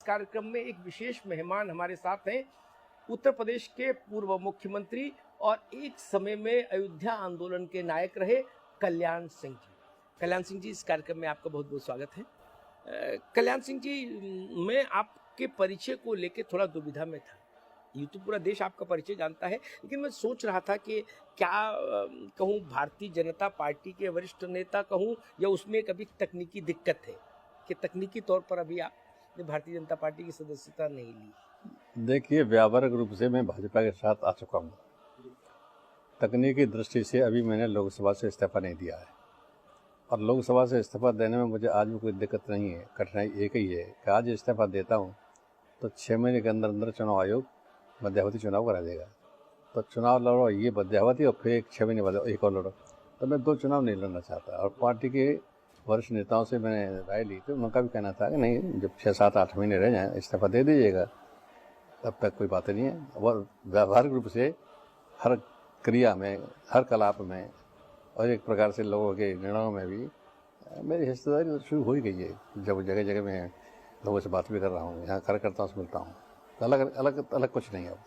कार्यक्रम में एक विशेष मेहमान हमारे साथ हैं, उत्तर प्रदेश के पूर्व मुख्यमंत्री और एक समय में अयोध्या आंदोलन के नायक रहे कल्याण सिंह जी। कल्याण सिंह जी, इस कार्यक्रम में आपका बहुत बहुत स्वागत है। कल्याण सिंह जी, मैं आपके परिचय को लेकर थोड़ा दुविधा में था। यूँ तो पूरा देश आपका परिचय जानता है, लेकिन मैं सोच रहा था कि क्या कहूँ, भारतीय जनता पार्टी के वरिष्ठ नेता कहूँ, या उसमें कभी तकनीकी दिक्कत है कि तकनीकी तौर पर अभी आपने भारतीय जनता पार्टी की सदस्यता नहीं ली। देखिए, व्यावहारिक रूप से मैं भाजपा के साथ आ चुका हूँ। तकनीकी दृष्टि से अभी मैंने लोकसभा से इस्तीफा नहीं दिया है, और लोकसभा से इस्तीफा देने में मुझे आज भी कोई दिक्कत नहीं है। कठिनाई एक ही है कि आज इस्तीफा देता हूँ तो 6 महीने के अंदर अंदर चुनाव आयोग मध्यावधि चुनाव करा देगा। तो चुनाव लड़ो, ये मध्यावधि, और फिर 6 महीने बाद एक और लड़ो। तो मैं 2 चुनाव नहीं लड़ना चाहता। और पार्टी के वरिष्ठ नेताओं से मैंने राय ली थी, उनका भी कहना था कि नहीं, जब 6, 7, 8 महीने रह जाएँ इस्तीफा दे दीजिएगा, तब तक कोई बात नहीं है। और व्यावहारिक रूप से हर क्रिया में, हर कलाप में, और एक प्रकार से लोगों के निर्णयों में भी मेरी हिस्सेदारी तो शुरू हो ही गई है। जब जगह जगह मैं लोगों से बात भी कर रहा हूँ, यहाँ कार्यकर्ताओं से मिलता हूँ, तो अलग कुछ नहीं है। अब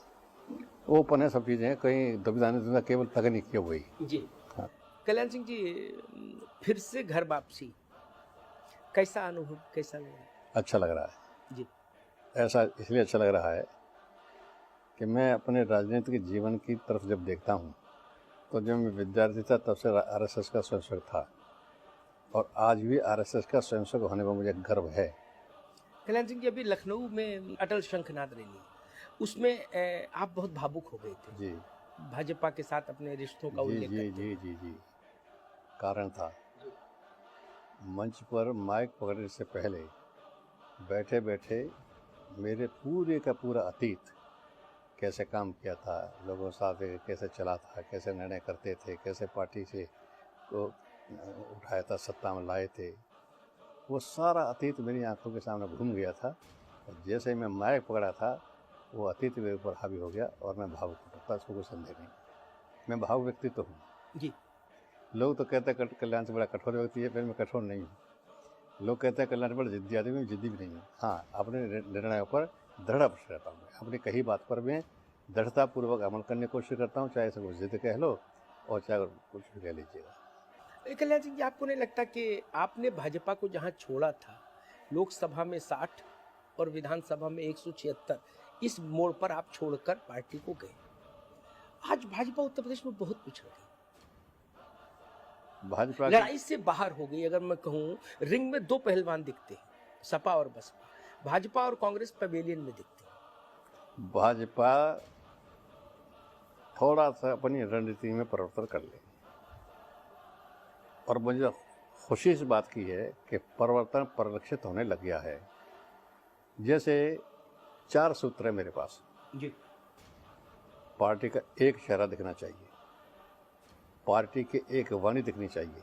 ओपन है, सब चीज़ें हैं, कहीं दुविधा नहीं, दुविधा केवल तकनीक की हुई जी। हाँ। कल्याण सिंह जी, फिर से घर वापसी, कैसा अनुभव, कैसा लगा? अच्छा लग रहा है जी। ऐसा इसलिए अच्छा लग रहा है कि मैं अपने राजनीतिक जीवन की तरफ जब देखता हूँ, तो जब मैं विद्यार्थी था तब से आरएसएस का स्वयंसेवक था, और आज भी आरएसएस का स्वयंसेवक होने पर मुझे गर्व है। कल्याण सिंह जी, अभी लखनऊ में अटल शंखनाद रैली, उसमें आप बहुत भावुक हो गए थे। जी भाजपा के साथ अपने रिश्तों का जी उल्लेख जी करते जी जी जी कारण था, मंच पर माइक पकड़ने से पहले बैठे बैठे मेरे पूरे का पूरा अतीत, कैसे काम किया था, लोगों के साथ कैसे चला था, कैसे निर्णय करते थे, कैसे पार्टी से को उठाया था, सत्ता में लाए थे, वो सारा अतीत मेरी आंखों के सामने घूम गया था। और जैसे ही मैं माइक पकड़ा था, वो अतीत मेरे ऊपर हावी हो गया और मैं भावुक हो सकता, इसको कोई संदेह नहीं। मैं भावुक व्यक्ति तो हूँ जी। लोग तो कहते हैं कल्याण से बड़ा कठोर व्यक्ति है, फिर मैं कठोर नहीं हूँ। लोग कहते हैं कल्याण से बड़ा जिद्दी आदमी, मैं जिद्दी भी नहीं हूँ। हाँ, अपने निर्णयों पर दृढ़ रहता हूँ। मैं अपनी कही बात पर मैं दृढ़तापूर्वक अमल करने की कोशिश करता हूँ, चाहे इसे जिद कह लो और चाहे कुछ भी कह लीजिएगा। कल्याण सिंह जी, आपको नहीं लगता कि आपने भाजपा को जहां छोड़ा था, लोकसभा में 60 और विधानसभा में 176, इस मोड़ पर आप छोड़कर पार्टी को गए? आज भाजपा उत्तर प्रदेश में बहुत पिछड़ गई, भाजपा लड़ाई से बाहर हो गई। अगर मैं कहूँ, रिंग में 2 पहलवान दिखते हैं, सपा और बसपा। भाजपा और कांग्रेस पवेलियन में दिखते हैं। भाजपा थोड़ा सा अपनी रणनीति में परिवर्तन कर ले, और मुझे खुशी इस बात की है कि परिवर्तन परिलक्षित होने लग गया है। जैसे 4 सूत्र है मेरे पास जी। पार्टी का एक चेहरा दिखना चाहिए, पार्टी की एक वाणी दिखनी चाहिए,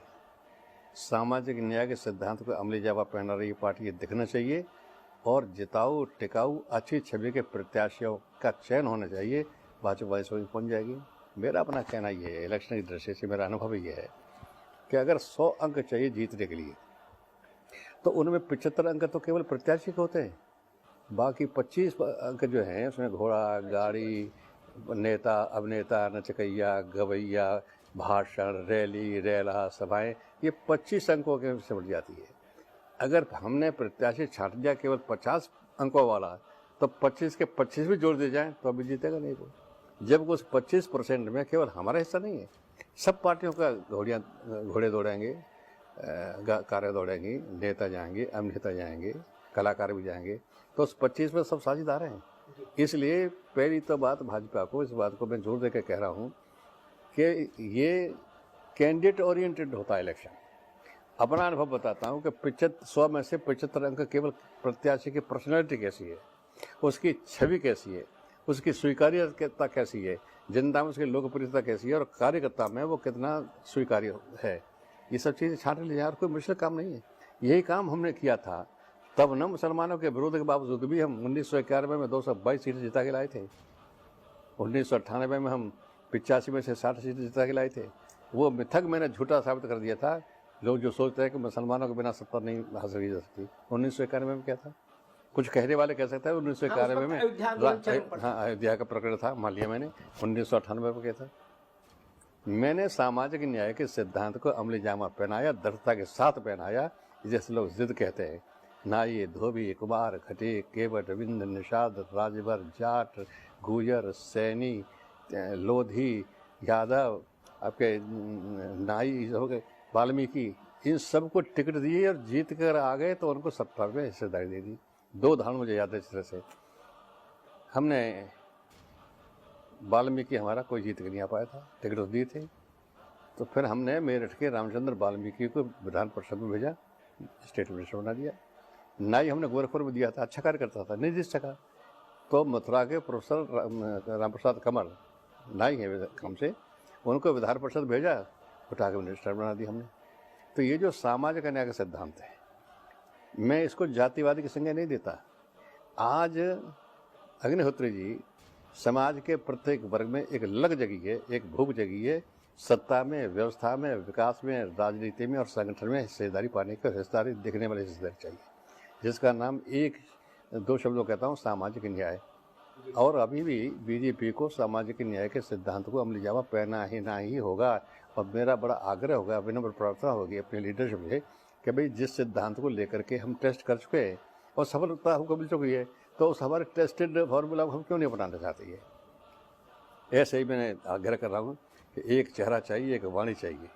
सामाजिक न्याय के सिद्धांत को अमली जावा पहना रही पार्टी ये दिखना चाहिए, और जिताऊ टिकाऊ अच्छी छवि के प्रत्याशियों का चयन होना चाहिए। भाजपा इस वक्त पहुँच जाएगी। मेरा अपना कहना ये है, इलेक्शन की दृष्टि से मेरा अनुभव ये है कि अगर 100 अंक चाहिए जीतने के लिए, तो उनमें 75 अंक तो केवल प्रत्याशी के होते हैं। बाकी 25 अंक जो हैं, उसमें घोड़ा गाड़ी, नेता अभिनेता, नचकैया, गवैया, भाषण, रैली, रेला, सभाएं, ये 25 अंकों के से बढ़ जाती है। अगर हमने प्रत्याशी छांट दिया केवल 50 अंकों वाला, तो 25 के 25 भी जोड़ दिए जाएं तो अभी जीतेगा नहीं वो। जब उस 25% में केवल हमारा हिस्सा नहीं है, सब पार्टियों का घोड़े दौड़ेंगे, कार्य दौड़ेंगी, नेता जाएंगे, अभिनेता जाएंगे, कलाकार भी जाएंगे, तो उस 25 में सब साझेदार हैं। इसलिए पहली तो बात भाजपा को, इस बात को मैं जोर देकर कह रहा हूँ कि ये कैंडिडेट ओरिएंटेड होता है इलेक्शन। अपना अनुभव बताता हूँ कि 100 में से 75 अंक केवल प्रत्याशी की पर्सनैलिटी कैसी है, उसकी छवि कैसी है, उसकी स्वीकार्यता कैसी है, जनता में उसकी लोकप्रियता कैसी है, और कार्यकर्ता में वो कितना स्वीकार्य है, ये सब चीज़ें छांट ली जाए। और कोई मुश्किल काम नहीं है, यही काम हमने किया था। तब न मुसलमानों के विरोध के बावजूद भी हम 1991 में 222 सीटें जिता के लाए थे। 1998 में हम 85 में से 60 सीटें जिता के लाए थे। वो मिथक मैंने झूठा साबित कर दिया था। लोग जो सोचते हैं कि मुसलमानों के बिना सत्ता नहीं हासिल की जा सकती, 1991 में क्या था, कुछ कहने वाले कह सकते हैं 1991 में अयोध्या आंदोलन चरम पर था। हाँ, अयोध्या का प्रकरण था, मान लिया मैंने, 1998 में किया था। मैंने सामाजिक न्याय के सिद्धांत को अमली जामा पहनाया, दृढ़ता के साथ पहनाया, जैसे लोग जिद कहते हैं। नाई, धोबी, कुमार, खटीक, केवट, विंध्य, निषाद, राजभर, जाट, गुजर, सैनी, लोधी, यादव, आपके नाई हो गए, वाल्मीकि, इन सबको टिकट दिए और जीत कर आ गए तो उनको सत्ता में हिस्सेदारी दे दी। 2 उदाहरण मुझे याद है इस तरह से। हमने वाल्मीकि हमारा कोई जीत के नहीं आ पाया था, टिकट तो दिए थे, तो फिर हमने मेरठ के रामचंद्र वाल्मीकि को विधान परिषद में भेजा, स्टेट मिनिस्टर बना दिया। नाई हमने गोरखपुर में दिया था, अच्छा कार्य करता था, नहीं जीत सका, तो मथुरा के प्रोफेसर रामप्रसाद कमल नाई है हमसे, उनको विधान परिषद भेजा, उठा के मिनिस्टर बना दिया हमने। तो ये जो सामाजिक न्याय का सिद्धांत है, मैं इसको जातिवादी की संज्ञा नहीं देता। आज अग्निहोत्री जी समाज के प्रत्येक वर्ग में एक लग जगी है, एक भूख जगी है, सत्ता में, व्यवस्था में, विकास में, राजनीति में और संगठन में हिस्सेदारी पाने की, हिस्सेदारी देखने वाली हिस्सेदारी चाहिए, जिसका नाम 1-2 शब्दों कहता हूँ, सामाजिक न्याय। और अभी भी बीजेपी को सामाजिक न्याय के सिद्धांत को अमली जामा पहना ही होगा। और मेरा बड़ा आग्रह होगा, विनम्र प्रार्थना होगी अपनी लीडरशिप से कि भाई जिस सिद्धांत को लेकर के हम टेस्ट कर चुके हैं और सफलता हमको मिल चुकी है, तो उस हमारे टेस्टेड फार्मूला को हम क्यों नहीं अपनाना चाहते हैं। ऐसे ही मैंने आग्रह कर रहा हूँ कि एक चेहरा चाहिए, एक वाणी चाहिए,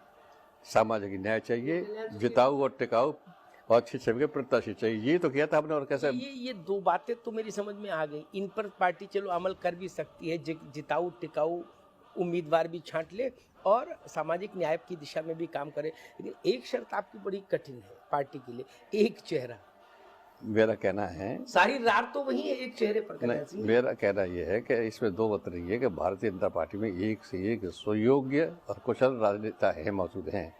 सामाजिक न्याय चाहिए, जिताऊ और टिकाऊ और अच्छी छवि के प्रत्याशी चाहिए। ये तो किया था हमने, और कैसे ये 2 बातें तो मेरी समझ में आ गई। इन पर पार्टी चलो अमल कर भी सकती है, जिताऊ टिकाऊ उम्मीदवार भी छांट ले और सामाजिक न्याय की दिशा में भी काम करे। लेकिन एक शर्त आपकी बड़ी कठिन है पार्टी के लिए, एक चेहरा। मेरा कहना है, सारी रात तो वही है एक चेहरे पर कल्याण सिंह। मेरा कहना यह है कि इसमें 2 मत नहीं है कि भारतीय जनता पार्टी में एक से एक सुयोग्य और कुशल राजनेता है, मौजूद हैं,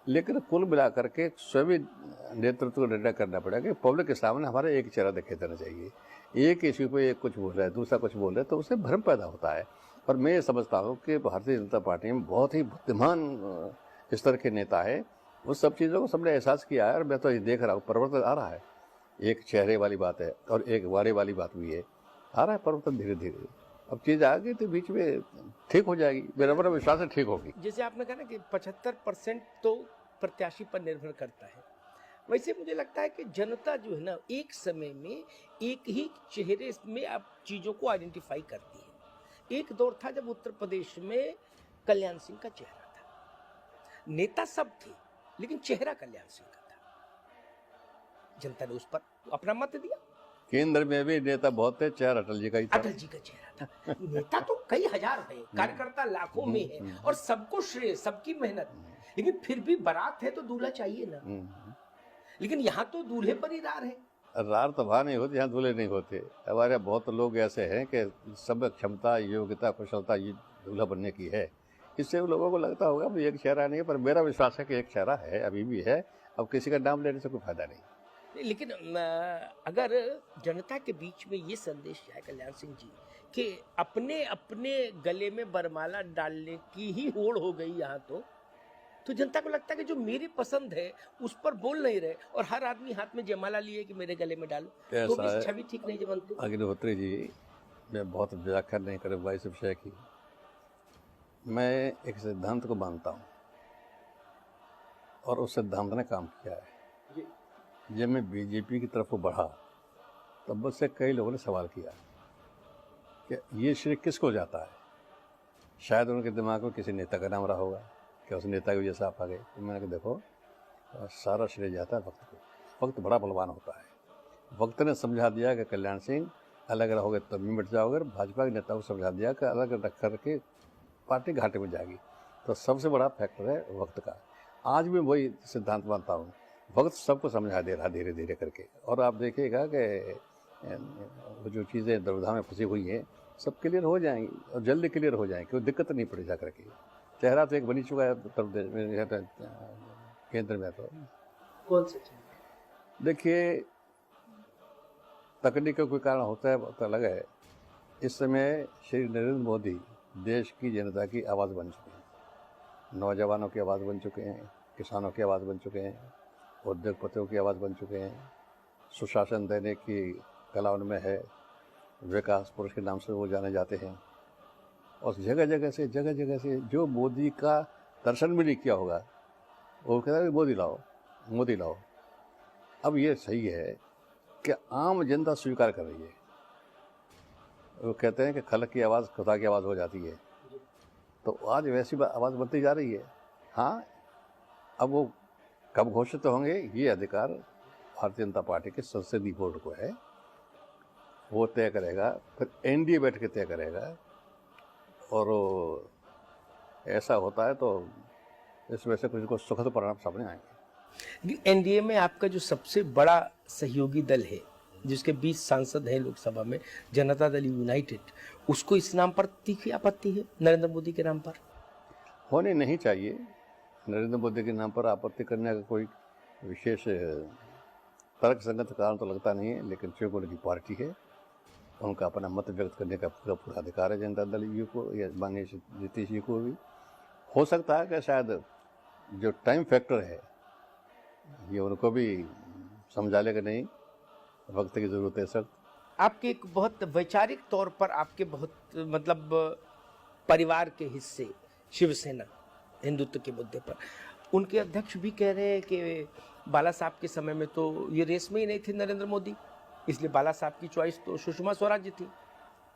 लेकिन कुल मिलाकर के स्वयं नेतृत्व को निर्णय करना पड़ेगा कि पब्लिक के सामने हमारा एक चेहरा दिखाई देना चाहिए। एक इश्यू पे एक कुछ बोल रहा है, दूसरा कुछ बोल रहा है, तो उससे भ्रम पैदा होता है। और मैं ये समझता हूँ कि भारतीय जनता पार्टी में बहुत ही बुद्धिमान स्तर के नेता है, उस सब चीज़ों को सबने एहसास किया है, और मैं तो ये देख रहा हूँ परिवर्तन आ रहा है। एक चेहरे वाली बात है और एक वाणी वाली बात भी है, आ रहा है परिवर्तन धीरे धीरे। अब चीज़ आ गई तो बीच में ठीक हो जाएगी, मेरा बड़ा विश्वास है ठीक होगी। जैसे आपने कहा ना कि 75% तो प्रत्याशी पर निर्भर करता है, वैसे मुझे लगता है कि जनता जो है ना, एक समय में एक ही चेहरे में अब चीज़ों को आइडेंटिफाई करती है। एक दौर था जब उत्तर प्रदेश में कल्याण सिंह का चेहरा था, नेता सब थे लेकिन चेहरा कल्याण सिंह का था। जनता ने उस पर अपना मत दिया। केंद्र में भी नेता बहुत थे, चेहरा अटल जी का ही था। अटल जी का चेहरा था। नेता तो कई हजार है, कार्यकर्ता लाखों में है, और सबको श्रेय, सबकी मेहनत, लेकिन फिर भी बारात है तो दूल्हा चाहिए ना। लेकिन यहाँ तो दूल्हे पर ही रार है। रार तो वहाँ नहीं होती, यहाँ दूल्हे नहीं होते। हमारे बहुत लोग ऐसे हैं कि सब क्षमता, योग्यता, कुशलता ये दूल्हा बनने की है। इससे उन लोगों को लगता होगा भाई एक चेहरा नहीं है, पर मेरा विश्वास है कि एक चेहरा है, अभी भी है। अब किसी का नाम लेने से कोई फायदा नहीं। लेकिन अगर जनता के बीच में ये संदेश जाए कल्याण सिंह जी कि अपने अपने गले में बरमाला डालने की ही होड़ हो गई यहाँ, तो जनता को लगता है कि जो मेरी पसंद है उस पर बोल नहीं रहे, और हर आदमी हाथ में जयमाला लिए कि मेरे गले में डालो, तो भी छवि ठीक नहीं बनती। अग्निहोत्री जी, मैं बहुत व्याख्या नहीं करूँगा इस विषय की। मैं एक सिद्धांत को मानता हूँ और उस सिद्धांत ने काम किया है। जब मैं बीजेपी की तरफ बढ़ा तब मुझसे कई लोगों ने सवाल किया कि ये श्रेय किसको जाता है। शायद उनके दिमाग में किसी नेता का नाम रहा होगा कि उस नेता की वजह से आप आ गए। तो मैंने कहा देखो, सारा श्रेय जाता है वक्त को। वक्त बड़ा बलवान होता है। वक्त ने समझा दिया कि कल्याण सिंह अलग रहोगे तब भी मिट जाओगे, भाजपा के नेता को समझा दिया कि अलग रख करके पार्टी घाटे में जाएगी। तो सबसे बड़ा फैक्टर है वक्त का। आज भी वही सिद्धांत मानता हूँ, वक्त सबको समझा दे रहा धीरे धीरे करके। और आप देखिएगा कि वो जो चीज़ें दुविधा में फंसी हुई हैं सब क्लियर हो जाएंगी, और जल्दी क्लियर हो जाएंगी, कोई दिक्कत नहीं पड़ी जा करके। चेहरा तो एक बनी चुका है उत्तर प्रदेश में, केंद्र में। तो कौन सा चेहरा? देखिए, तकनीक का कोई कारण होता है तो अलग है। इस समय श्री नरेंद्र मोदी देश की जनता की आवाज़ बन चुके हैं, नौजवानों की आवाज़ बन चुके हैं, किसानों की आवाज़ बन चुके हैं, उद्योगपतियों की आवाज़ बन चुके हैं, सुशासन देने की कला उनमें है, विकास पुरुष के नाम से वो जाने जाते हैं। और जगह जगह से जो मोदी का दर्शन भी नहीं किया होगा वो कहता है मोदी लाओ, मोदी लाओ। अब ये सही है कि आम जनता स्वीकार कर रही है। वो कहते हैं कि खलक की आवाज़ खुदा की आवाज़ हो जाती है, तो आज वैसी आवाज़ बनती जा रही है। हाँ, अब वो कब घोषित होंगे ये अधिकार भारतीय जनता पार्टी के संसदीय बोर्ड को है, वो तय करेगा, फिर एनडीए बैठ के तय करेगा। और ऐसा होता है तो इसमें से कुछ सुखद परिणाम सामने आएंगे। एनडीए में आपका जो सबसे बड़ा सहयोगी दल है, जिसके 20 सांसद हैं लोकसभा में, जनता दल यूनाइटेड, उसको इस नाम पर तीखी आपत्ति है नरेंद्र मोदी के नाम पर? होनी नहीं चाहिए। नरेंद्र मोदी के नाम पर आपत्ति करने का कोई विशेष तर्क संगत कारण तो लगता नहीं है, लेकिन चूंकि उनकी पार्टी है, उनका अपना मत व्यक्त करने का पूरा अधिकार है जनता दल यू को या माननीय नीतीश जी को भी। हो सकता है कि शायद जो टाइम फैक्टर है ये उनको भी समझा लेगा, नहीं वक्त की ज़रूरत है सर। आपके एक बहुत वैचारिक तौर पर आपके बहुत मतलब परिवार के हिस्से शिवसेना हिंदुत्व के मुद्दे पर, उनके अध्यक्ष भी कह रहे हैं कि बाला साहब के समय में तो ये रेस में ही नहीं थे नरेंद्र मोदी, इसलिए बाला साहब की चॉइस तो सुषमा स्वराज जी थी।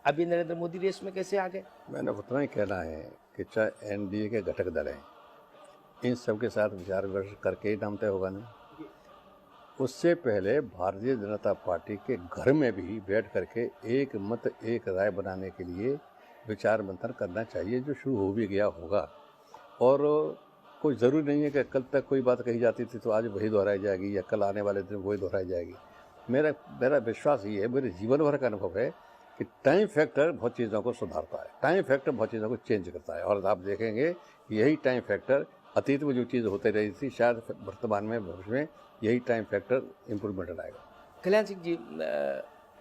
अभी नरेंद्र मोदी रेस में कैसे आ गए? मैंने उतना ही कहना है कि चाहे एनडीए के घटक दल हैं, इन सब के साथ विचार विमर्श करके ही नाम तय होगा ना। उससे पहले भारतीय जनता पार्टी के घर में भी बैठ करके एक मत एक राय बनाने के लिए विचार मंथन करना चाहिए, जो शुरू हो भी गया होगा। और कोई ज़रूरी नहीं है कि कल तक कोई बात कही जाती थी तो आज वही दोहराई जाएगी या कल आने वाले दिन वही दोहराई जाएगी। मेरा विश्वास ये है, मेरे जीवन भर का अनुभव है कि टाइम फैक्टर बहुत चीज़ों को सुधारता है, टाइम फैक्टर बहुत चीज़ों को चेंज करता है। और आप देखेंगे यही टाइम फैक्टर अतीत में जो चीज़ होती रही थी, शायद वर्तमान में भविष्य में यही टाइम फैक्टर इम्प्रूवमेंट लाएगा। कल्याण सिंह जी,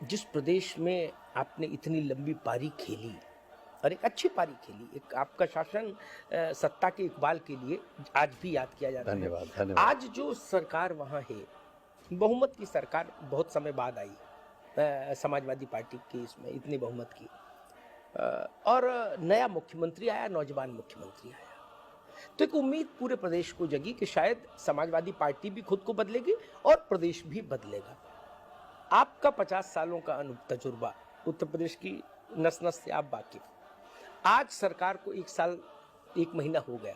जिस प्रदेश में आपने इतनी लंबी पारी खेली और एक अच्छी पारी खेली, एक आपका शासन सत्ता के इकबाल के लिए आज भी याद किया जाता है। धन्यवाद। आज जो सरकार वहाँ है, बहुमत की सरकार बहुत समय बाद आई, समाजवादी पार्टी की इसमें इतनी बहुमत की, और नया मुख्यमंत्री आया, नौजवान मुख्यमंत्री आया, तो एक उम्मीद पूरे प्रदेश को जगी कि शायद समाजवादी पार्टी भी खुद को बदलेगी और प्रदेश भी बदलेगा। आपका 50 सालों का तजुर्बा, उत्तर प्रदेश की नस नस से आप वाकिफ, आज सरकार को 1 साल 1 महीना हो गया,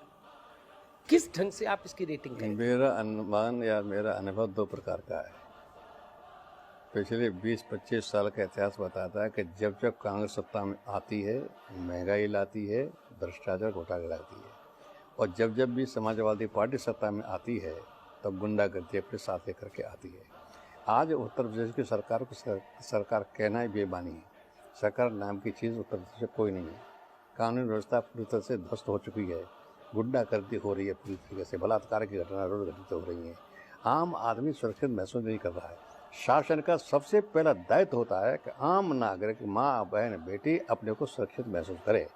किस ढंग से आप इसकी रेटिंग करेंगे? मेरा अनुमान या मेरा अनुभव दो प्रकार का है। पिछले 20-25 साल का इतिहास बताता है कि जब जब कांग्रेस सत्ता में आती है, महंगाई लाती है, भ्रष्टाचार घोटाले लाती है, और जब जब भी समाजवादी पार्टी सत्ता में आती है तब गुंडागर्दी अपने साथ लेकर के आती है। आज उत्तर प्रदेश की सरकार को सरकार कहना ही बेईमानी है। सरकार नाम की चीज़ उत्तर प्रदेश में कोई नहीं है। कानून व्यवस्था पूरी तरह से ध्वस्त हो चुकी है, गुंडागर्दी हो रही है पूरी तरीके से, बलात्कार की घटना रोज घटित हो रही है। आम आदमी सुरक्षित महसूस नहीं कर रहा है। शासन का सबसे पहला दायित्व होता है कि आम नागरिक, माँ बहन बेटी अपने को सुरक्षित महसूस करे।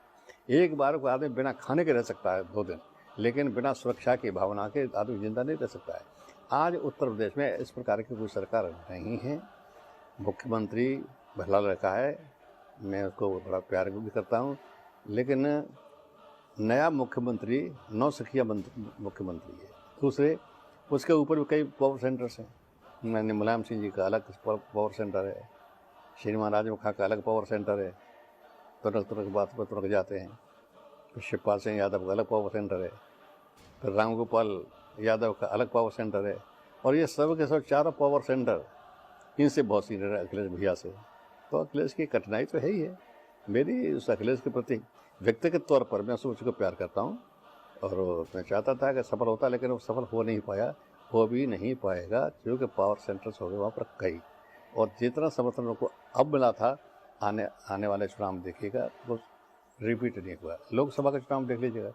एक बार को आदमी बिना खाने के रह सकता है 2 दिन, लेकिन बिना सुरक्षा की भावना के आदमी जिंदा नहीं रह सकता है। आज उत्तर प्रदेश में इस प्रकार की कोई सरकार नहीं है। मुख्यमंत्री भला लड़का है, मैं उसको बड़ा प्यार भी करता हूँ, लेकिन नया मुख्यमंत्री नौसिखिया मुख्यमंत्री है। दूसरे उसके ऊपर भी कई पावर सेंटर्स हैं। मैंने मुलायम सिंह जी का अलग पावर सेंटर है, श्रीमान राजमुखा का अलग पावर सेंटर है, तुरंत बात पर तुरंत जाते हैं। फिर शिवपाल सिंह यादव का अलग पावर सेंटर है, फिर रामगोपाल यादव का अलग पावर सेंटर है, और ये सब के सब चारों पावर सेंटर इनसे बहुत सीनियर है अखिलेश भैया से। तो अखिलेश की कठिनाई तो है ही है। मेरी उस अखिलेश के प्रति व्यक्तिगत तौर पर मैं उसको प्यार करता हूँ, और मैं चाहता था कि सफल होता, लेकिन वो सफल हो नहीं पाया, हो भी नहीं पाएगा, क्योंकि पावर सेंटर्स हो गए वहाँ पर कई, और जितना समर्थन को अब मिला था आने वाले चुनाव में देखिएगा वो रिपीट नहीं हुआ। लोकसभा का चुनाव देख लीजिएगा,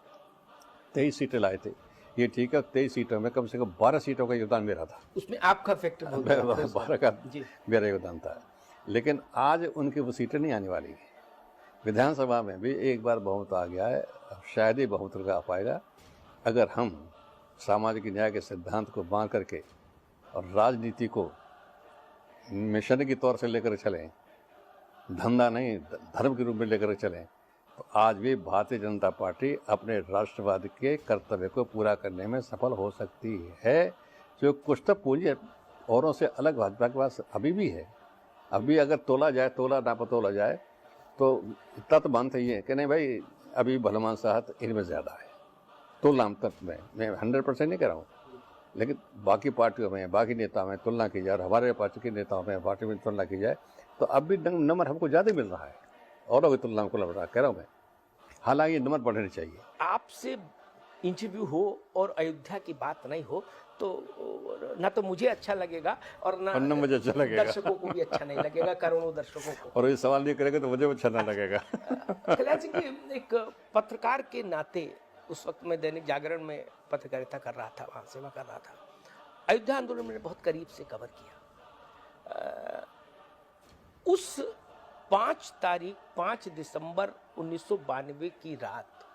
23 सीटें लाए थे, ये ठीक है, 23 सीटों में कम से कम 12 सीटों का योगदान मेरा था, उसमें आपका फैक्टर 12 का मेरा योगदान था। लेकिन आज उनकी वो सीटें नहीं आने वाली। विधानसभा में भी एक बार बहुमत आ गया है, अब शायद ही बहुमत आ पाएगा अगर हम सामाजिक न्याय के सिद्धांत को बांध करके और राजनीति को मिशन के तौर से लेकर चलें, धंधा नहीं धर्म के रूप में लेकर चलें, तो आज भी भारतीय जनता पार्टी अपने राष्ट्रवाद के कर्तव्य को पूरा करने में सफल हो सकती है। जो कुछ तो पूंजी औरों से अलग भाजपा के पास अभी भी है। अभी अगर तोला नापा तोला जाए तो इतना तो मानते ही है कि नहीं भाई, अभी भलमान साहब इनमें ज़्यादा है तुलना में। मैं 100% नहीं कह रहा हूँ, लेकिन बाकी पार्टियों में, बाकी नेताओं में तुलना की जाए और हमारे पार्टी के नेताओं में पार्टी में तुलना की जाए तो अब भी नंबर हमको ज़्यादा मिल रहा है औरों की तुलना में लग रहा कह रहा हूँ मैं। हालांकि नंबर बढ़ने चाहिए। आपसे इंटरव्यू हो और अयोध्या की बात नहीं हो तो ना तो मुझे अच्छा लगेगा और ना मुझे अच्छा लगेगा, दर्शकों को भी अच्छा नहीं लगेगा, करोड़ों दर्शकों को। और ये सवाल नहीं करेगा तो मुझे अच्छा ना लगेगा। कल्याण सिंह जी, एक पत्रकार के नाते उस वक्त मैं दैनिक जागरण में पत्रकारिता कर रहा था, वहाँ सेवा कर रहा था। अयोध्या आंदोलन मैंने बहुत करीब से कवर किया। उस 5 दिसंबर 1992 की रात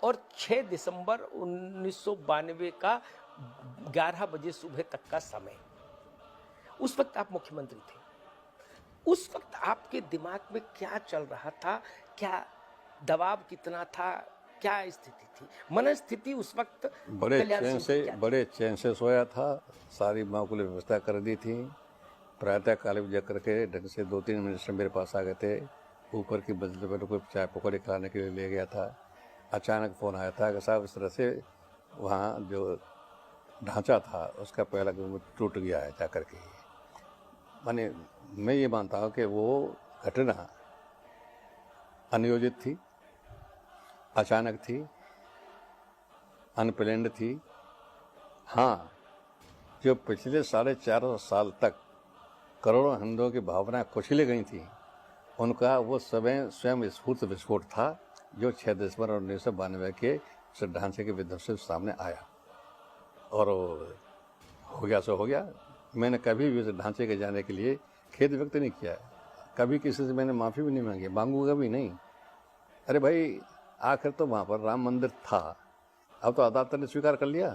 और 6 दिसंबर 1992 का 11 बजे सुबह तक का समय, उस वक्त आप मुख्यमंत्री थे। उस वक्त आपके दिमाग में क्या चल रहा था, क्या दबाव कितना था, क्या स्थिति थी, मन स्थिति उस वक्त? बड़े चैन से सोया था, सारी माकूल व्यवस्था कर दी थी। प्रातः काल पूजा करके ढंग से 2-3 मिनट मेरे पास आ गए थे। ऊपर की मंजिल पर कोई चाय पकौड़े खिलाने के लिए ले गया था। अचानक फ़ोन आया था कि साहब इस तरह से वहाँ जो ढांचा था उसका पहला टूट गया है जा करके। माने मैं ये मानता हूँ कि वो घटना अनियोजित थी, अचानक थी, अनप्लैन्ड थी। हाँ, जो पिछले 4.5 साल तक करोड़ों हिंदुओं की भावनाएं कुचली गई थी, उनका वो स्वयं स्फूर्त विस्फोट था जो 6 दिसंबर 1992 के ढांचे के विध्वंस से सामने आया। और हो गया सो हो गया। मैंने कभी भी उस ढांचे के जाने के लिए खेद व्यक्त नहीं किया, कभी किसी से मैंने माफ़ी भी नहीं मांगी, मांगूंगा भी नहीं। अरे भाई, आखिर तो वहाँ पर राम मंदिर था, अब तो अदालत ने स्वीकार कर लिया।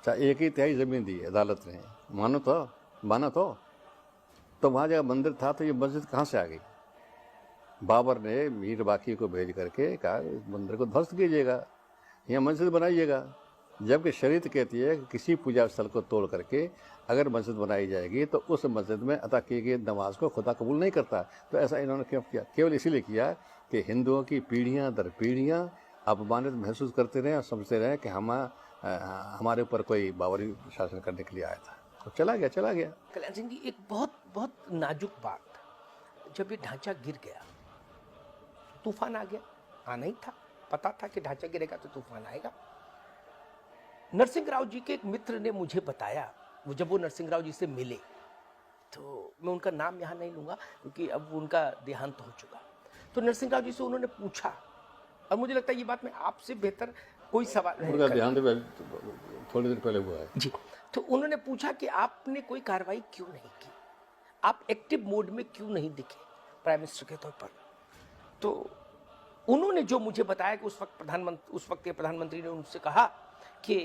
चाहे 1/3 ज़मीन दी अदालत ने, माना तो वहाँ जगह मंदिर था तो ये मस्जिद कहाँ से आ गई? बाबर ने मीर बाकी को भेज करके कहा मंदिर को ध्वस्त कीजिएगा, यहाँ मस्जिद बनाइएगा। जबकि शरीयत कहती है कि किसी पूजा स्थल को तोड़ करके अगर मस्जिद बनाई जाएगी तो उस मस्जिद में अदा की गई नमाज को खुदा कबूल नहीं करता। तो ऐसा इन्होंने क्यों किया? केवल इसीलिए किया कि हिंदुओं की पीढ़ियाँ दर पीढ़ियाँ अपमानित महसूस करते रहे और समझते रहे कि हमारे ऊपर कोई बाबरी शासन करने के लिए आया था। तो चला गया। कल्याण सिंह जी, एक बहुत नाजुक बात, जब ये ढांचा गिर गया तूफान आ गया, आना ही था, पता था कि ढांचा गिरेगा तो तूफान आएगा। नरसिंह राव जी के एक मित्र ने मुझे बताया, जब वो नरसिंह राव जी से मिले, तो मैं उनका नाम यहाँ नहीं लूंगा क्योंकि अब उनका देहांत हो चुका। तो नरसिंह राव जी से उन्होंने पूछा, और मुझे लगता है ये बात मैं आपसे बेहतर कोई सवाल उनका देहांत थोड़ी देर पहले हुआ है जी। तो उन्होंने पूछा कि आपने कोई कार्रवाई क्यों नहीं की, आप एक्टिव मोड में क्यों नहीं दिखे प्राइम मिनिस्टर के तौर पर? तो उन्होंने जो मुझे बताया कि उस वक्त के प्रधानमंत्री ने उनसे कहा कि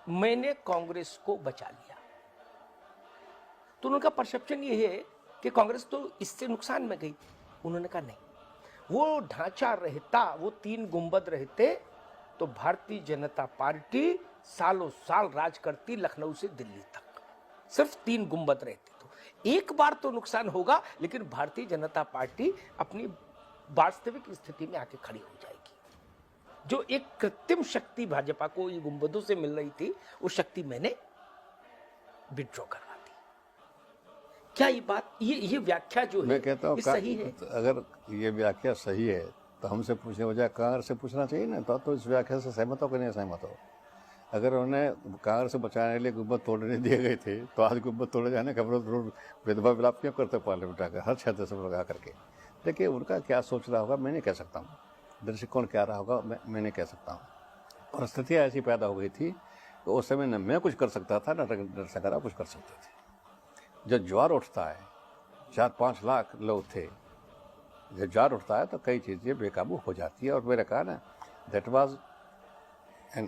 मैंने कांग्रेस को बचा लिया। तो उनका परसेप्शन ये है कि कांग्रेस तो इससे नुकसान में गई। उन्होंने कहा नहीं, वो ढांचा रहता, वो 3 गुंबद रहते तो भारतीय जनता पार्टी सालों साल राज करती, लखनऊ से दिल्ली तक। सिर्फ 3 गुंबद रहते तो एक बार तो नुकसान होगा, लेकिन भारतीय जनता पार्टी अपनी वास्तविक स्थिति में आके खड़ी हो जाएगी। जो एक कृत्रिम शक्ति भाजपा को ये गुंबदों से मिल रही थी, वो शक्ति मैंने विड्रॉ करवा दी। क्या ये बात, ये व्याख्या जो है, मैं कहता हूँ सही है? अगर ये व्याख्या सही है तो हमसे पूछने बजाय कांग्रेस से पूछना चाहिए ना, तो इस व्याख्या से सहमत हो कि नहीं सहमत हो? अगर उन्हें कांग्रेस से बचाने के लिए गुंबद तोड़ने दिए गए थे तो आज गुंबद तोड़े जाने का विधवा विलाप क्यों करते पार्लियामेंट आकर हर 6 दिसंबर लगा करके? देखिए, उनका क्या सोच रहा होगा मैं नहीं कह सकता हूँ, दृष्टिकोण क्या रहा होगा मैं नहीं कह सकता हूँ। और स्थितियाँ ऐसी पैदा हो गई थी तो उस समय न मैं कुछ कर सकता था, न दर्शक कुछ कर सकते थे। जब ज्वार उठता है, 4-5 लाख लोग थे, जब ज्वार उठता है तो कई चीज़ें बेकाबू हो जाती है। और मैंने कहा ना, that was an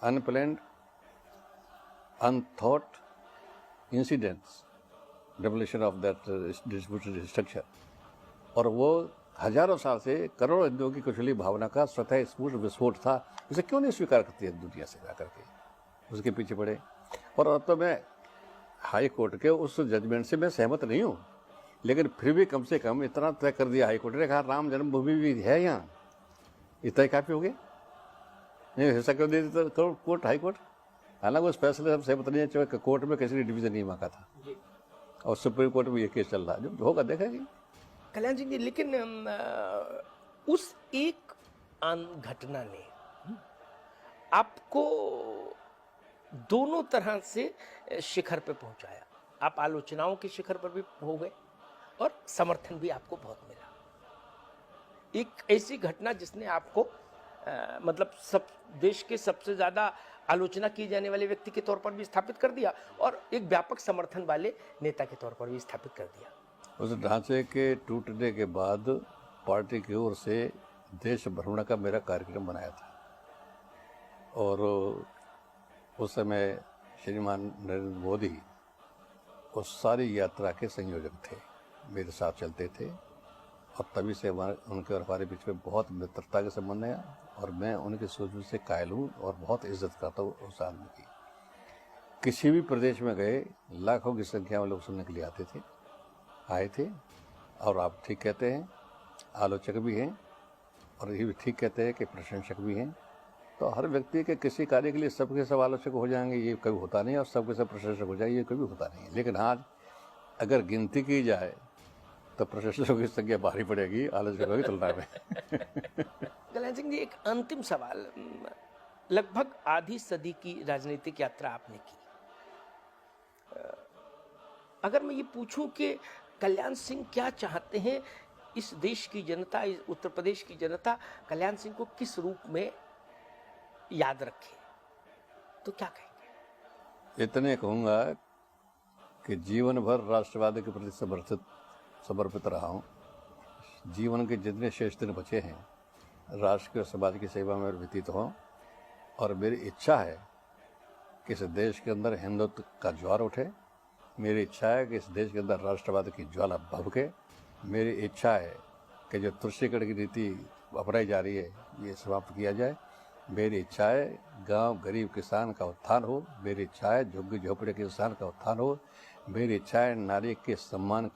unplanned, unthought incidents, demolition of that distributed structure, और वो हजारों साल से करोड़ों हिंदुओं की कुशली भावना का स्वतः स्फूर्त विस्फोट था। उसे क्यों नहीं स्वीकार करती है दुनिया से जाकर के, उसके पीछे पड़े। और अब तो मैं हाई कोर्ट के उस जजमेंट से मैं सहमत नहीं हूँ, लेकिन फिर भी कम से कम इतना तय कर दिया हाई कोर्ट ने, कहा राम जन्मभूमि भी है यहाँ, इतना ही काफी हो गया। नहीं हिस्सा क्यों दे देता कोर्ट, हाई कोर्ट? हालांकि उस फैसले से सहमत नहीं है, कोर्ट में किसी डिवीजन नहीं मांगा था, और सुप्रीम कोर्ट में ये केस चल रहा है, जो होगा देखेगी। कल्याण सिंह जी, लेकिन उस एक घटना ने आपको दोनों तरह से शिखर पे पहुंचाया। आप आलोचनाओं के शिखर पर भी हो गए और समर्थन भी आपको बहुत मिला। एक ऐसी घटना जिसने आपको मतलब सब देश के सबसे ज्यादा आलोचना की जाने वाले व्यक्ति के तौर पर भी स्थापित कर दिया और एक व्यापक समर्थन वाले नेता के तौर पर भी स्थापित कर दिया। उस ढांचे के टूटने के बाद पार्टी की ओर से देश भ्रमण का मेरा कार्यक्रम बनाया था, और उस समय श्रीमान नरेंद्र मोदी उस सारी यात्रा के संयोजक थे, मेरे साथ चलते थे, और तभी से उनके और हमारे बीच में बहुत मित्रता के संबंध है, और मैं उनकी सोच से कायल हूँ और बहुत इज्जत करता हूँ उस आदमी की। किसी भी प्रदेश में गए लाखों की संख्या में लोग सुनने के लिए आए थे, और आप ठीक कहते हैं, आलोचक भी हैं, और ये भी ठीक कहते हैं कि प्रशंसक भी हैं। तो हर व्यक्ति के किसी कार्य के लिए सबके सब आलोचक हो जाएंगे ये कभी होता नहीं, और सबके सब प्रशंसक हो जाएंगे ये कभी होता नहीं। लेकिन आज अगर गिनती की जाए तो प्रशंसकों की संख्या भारी पड़ेगी आलोचकों की तुलना में। कल्याण सिंह जी, एक अंतिम सवाल, लगभग आधी सदी की राजनीतिक यात्रा आपने की, अगर मैं ये पूछूं कि कल्याण सिंह क्या चाहते हैं, इस देश की जनता, इस उत्तर प्रदेश की जनता कल्याण सिंह को किस रूप में याद रखे, तो क्या कहेंगे? इतने कहूँगा कि जीवन भर राष्ट्रवाद के प्रति समर्पित रहा हूँ। जीवन के जितने शेष दिन बचे हैं राष्ट्र और समाज की सेवा में व्यतीत हों, और मेरी इच्छा है कि इस देश के अंदर हिंदुत्व का ज्वार उठे। मेरी इच्छा है कि इस देश के अंदर राष्ट्रवाद की ज्वाला भभके। मेरी इच्छा है कि जो तुष्टिकरण की नीति अपनाई जा रही है ये समाप्त किया जाए। मेरी इच्छा है गांव गरीब किसान का उत्थान हो। मेरी इच्छा है झुग्गी झोपड़े के किसान का उत्थान हो। मेरी इच्छा है नारी के सम्मान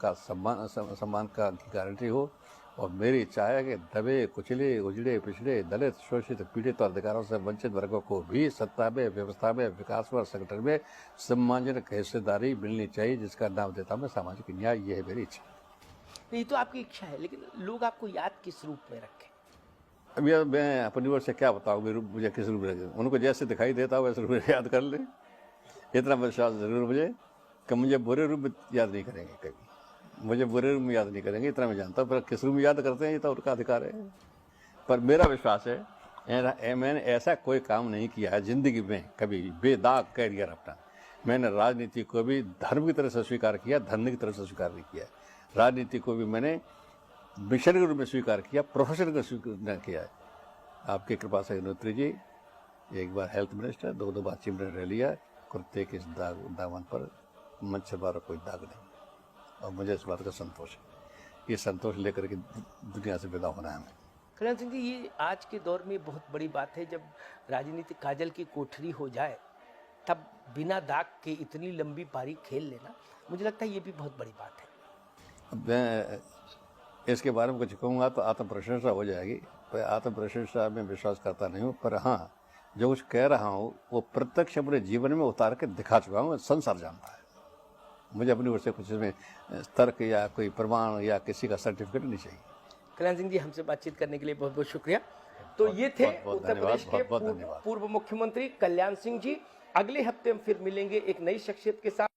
का गारंटी हो। और मेरी इच्छा है कि दबे कुचले उजड़े पिछड़े दलित शोषित पीड़ित और अधिकारों से वंचित वर्गों को भी सत्ता में, व्यवस्था में, विकास में और संगठन में सम्मानजनक हिस्सेदारी मिलनी चाहिए, जिसका नाम देता हूँ मैं सामाजिक न्याय। ये है मेरी इच्छा। नहीं तो आपकी इच्छा है, लेकिन लोग आपको याद किस रूप में रखें? अब यार मैं अपनी ओर से क्या बताऊँ मेरे मुझे किस रूप में रखें। उनको जैसे दिखाई देता हो वैसे रूप में याद कर ले। इतना विश्वास जरूर मुझे कि मुझे बुरे रूप में याद नहीं करेंगे, कभी मुझे बुरे रूप में याद नहीं करेंगे, इतना मैं जानता हूँ। पर किस रूप में याद करते हैं ये तो उनका अधिकार है। पर मेरा विश्वास है मैंने ऐसा कोई काम नहीं किया है जिंदगी में कभी बेदाग कैरियर अपना। मैंने राजनीति को भी धर्म की तरह से स्वीकार किया, धंधे की तरफ से स्वीकार नहीं किया। राजनीति को भी मैंने मिशन के रूप में स्वीकार किया, प्रोफेशन का स्वीकार किया है। आपकी कृपा से अग्निहोत्री जी एक बार हेल्थ मिनिस्टर, दो बार चीफ मिनिस्टर रह लिया। कुर्ते के दामन पर मच्छर मारा कोई दाग नहीं, और मुझे इस बात का संतोष है। ये संतोष लेकर के दुनिया से विदा होना है हमें। कल्याण सिंह जी, ये आज के दौर में बहुत बड़ी बात है। जब राजनीतिक काजल की कोठरी हो जाए तब बिना दाग के इतनी लंबी पारी खेल लेना, मुझे लगता है ये भी बहुत बड़ी बात है। मैं इसके बारे में कुछ कहूँगा तो आत्म प्रशंसा हो जाएगी, पर आत्म प्रशंसा में विश्वास करता नहीं हूँ। पर हाँ, जो कुछ कह रहा हूँ वो प्रत्यक्ष अपने जीवन में उतार के दिखा चुका हूँ, संसार जानता है। मुझे अपनी ओर से कुछ इसमें तर्क या कोई प्रमाण या किसी का सर्टिफिकेट नहीं चाहिए। कल्याण सिंह जी, हमसे बातचीत करने के लिए बहुत बहुत शुक्रिया। तो ये थे उत्तर प्रदेश के बहुत धन्यवाद। पूर्व मुख्यमंत्री कल्याण सिंह जी। अगले हफ्ते हम फिर मिलेंगे एक नई शख्सियत के साथ।